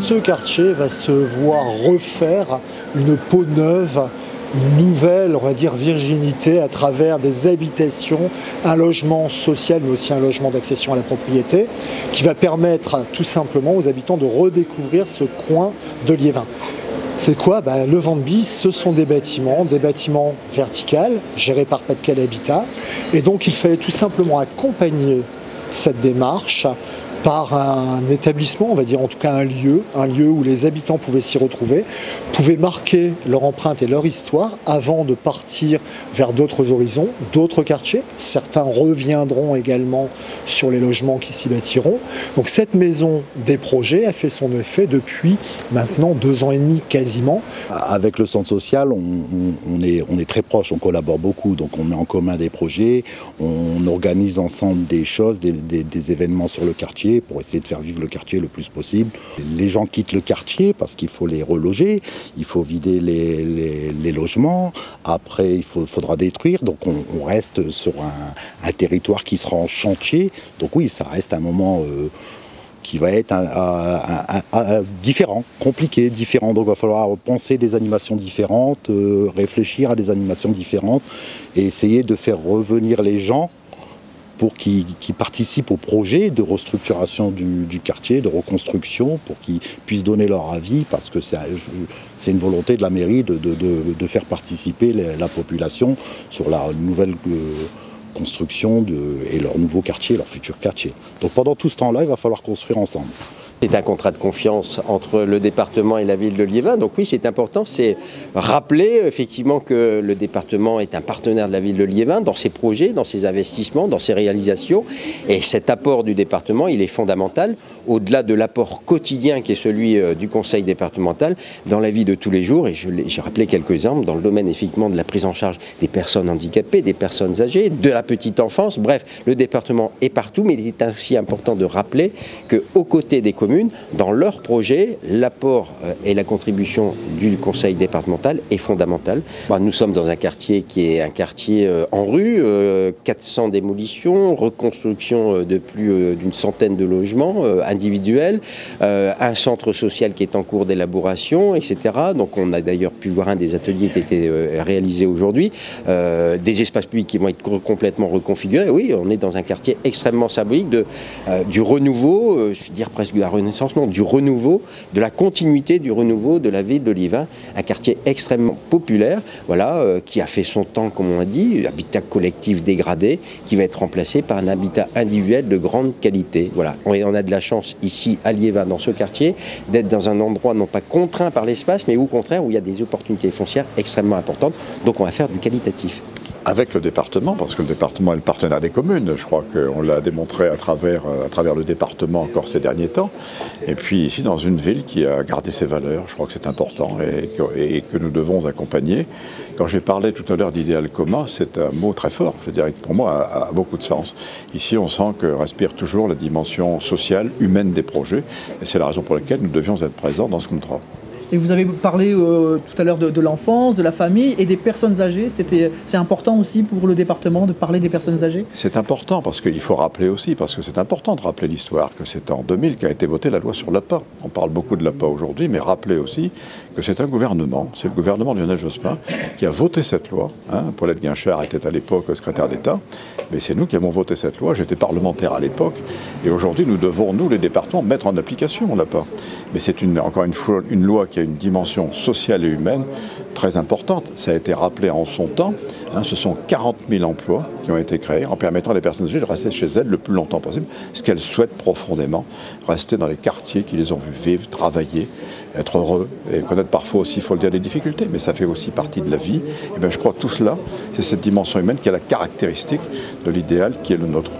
ce quartier va se voir refaire une peau neuve, une nouvelle, on va dire, virginité à travers des habitations, un logement social mais aussi un logement d'accession à la propriété qui va permettre tout simplement aux habitants de redécouvrir ce coin de Liévin. C'est quoi? Le Vent de Bise, ce sont des bâtiments verticaux gérés par Pas-de-Calais Habitat. Et donc il fallait tout simplement accompagner cette démarche par un établissement, on va dire en tout cas un lieu où les habitants pouvaient s'y retrouver, pouvaient marquer leur empreinte et leur histoire avant de partir vers d'autres horizons, d'autres quartiers. Certains reviendront également sur les logements qui s'y bâtiront. Donc cette maison des projets a fait son effet depuis maintenant 2 ans et demi quasiment. Avec le centre social, on est très proches, on collabore beaucoup, donc on met en commun des projets, on organise ensemble des choses, des événements sur le quartier pour essayer de faire vivre le quartier le plus possible. Les gens quittent le quartier parce qu'il faut les reloger, il faut vider les logements, après il faudra détruire, donc on reste sur un territoire qui sera en chantier, donc oui, ça reste un moment qui va être différent, compliqué, différent. Donc il va falloir penser des animations différentes, réfléchir à des animations différentes et essayer de faire revenir les gens pour qu'ils participent au projet de restructuration du quartier, de reconstruction, pour qu'ils puissent donner leur avis, parce que c'est une volonté de la mairie de faire participer la population sur la nouvelle construction et leur nouveau quartier, leur futur quartier. Donc pendant tout ce temps-là, il va falloir construire ensemble. C'est un contrat de confiance entre le département et la ville de Liévin. Donc oui, c'est important, c'est rappeler effectivement que le département est un partenaire de la ville de Liévin dans ses projets, dans ses investissements, dans ses réalisations. Et cet apport du département, il est fondamental, au-delà de l'apport quotidien qui est celui du conseil départemental, dans la vie de tous les jours. Et j'ai rappelé quelques exemples dans le domaine effectivement de la prise en charge des personnes handicapées, des personnes âgées, de la petite enfance. Bref, le département est partout, mais il est aussi important de rappeler qu'aux côtés des communes, dans leur projet, l'apport et la contribution du conseil départemental est fondamental. Nous sommes dans un quartier qui est un quartier en rue, 400 démolitions, reconstruction de plus d'une centaine de logements individuels, un centre social qui est en cours d'élaboration, etc. Donc on a d'ailleurs pu voir un des ateliers qui a été réalisé aujourd'hui, des espaces publics qui vont être complètement reconfigurés. Oui, on est dans un quartier extrêmement symbolique du renouveau, je veux dire presque de la renaissance, non, du renouveau, de la continuité du renouveau de la ville de Liévin, un quartier extrêmement populaire, voilà, qui a fait son temps, comme on a dit, habitat collectif dégradé, qui va être remplacé par un habitat individuel de grande qualité. Voilà. On a de la chance ici à Liévin, dans ce quartier, d'être dans un endroit non pas contraint par l'espace, mais au contraire où il y a des opportunités foncières extrêmement importantes. Donc on va faire du qualitatif. Avec le département, parce que le département est le partenaire des communes. Je crois qu'on l'a démontré à travers le département encore ces derniers temps. Et puis ici, dans une ville qui a gardé ses valeurs, je crois que c'est important et que nous devons accompagner. Quand j'ai parlé tout à l'heure d'idéal commun, c'est un mot très fort, je dirais, qui pour moi a beaucoup de sens. Ici, on sent que respire toujours la dimension sociale, humaine des projets. Et c'est la raison pour laquelle nous devions être présents dans ce contrat. Et vous avez parlé tout à l'heure de l'enfance, de la famille et des personnes âgées. C'est important aussi pour le département de parler des personnes âgées? C'est important parce qu'il faut rappeler aussi, parce que c'est important de rappeler l'histoire, que c'est en 2000 qu'a été votée la loi sur l'APA. On parle beaucoup de l'APA aujourd'hui, mais rappeler aussi que c'est un gouvernement, c'est le gouvernement de Lionel Jospin qui a voté cette loi. Paulette Guinchard était à l'époque secrétaire d'État, mais c'est nous qui avons voté cette loi. J'étais parlementaire à l'époque, et aujourd'hui nous devons, nous les départements, mettre en application l'APA. Mais c'est encore une fois une loi qui a une dimension sociale et humaine très importante. Ça a été rappelé en son temps. Ce sont 40 000 emplois qui ont été créés en permettant à les personnes âgées de rester chez elles le plus longtemps possible, ce qu'elles souhaitent profondément, rester dans les quartiers qui les ont vus vivre, travailler, être heureux et connaître parfois aussi, il faut le dire, des difficultés, mais ça fait aussi partie de la vie. Et bien, je crois que tout cela, c'est cette dimension humaine qui est la caractéristique de l'idéal qui est le nôtre.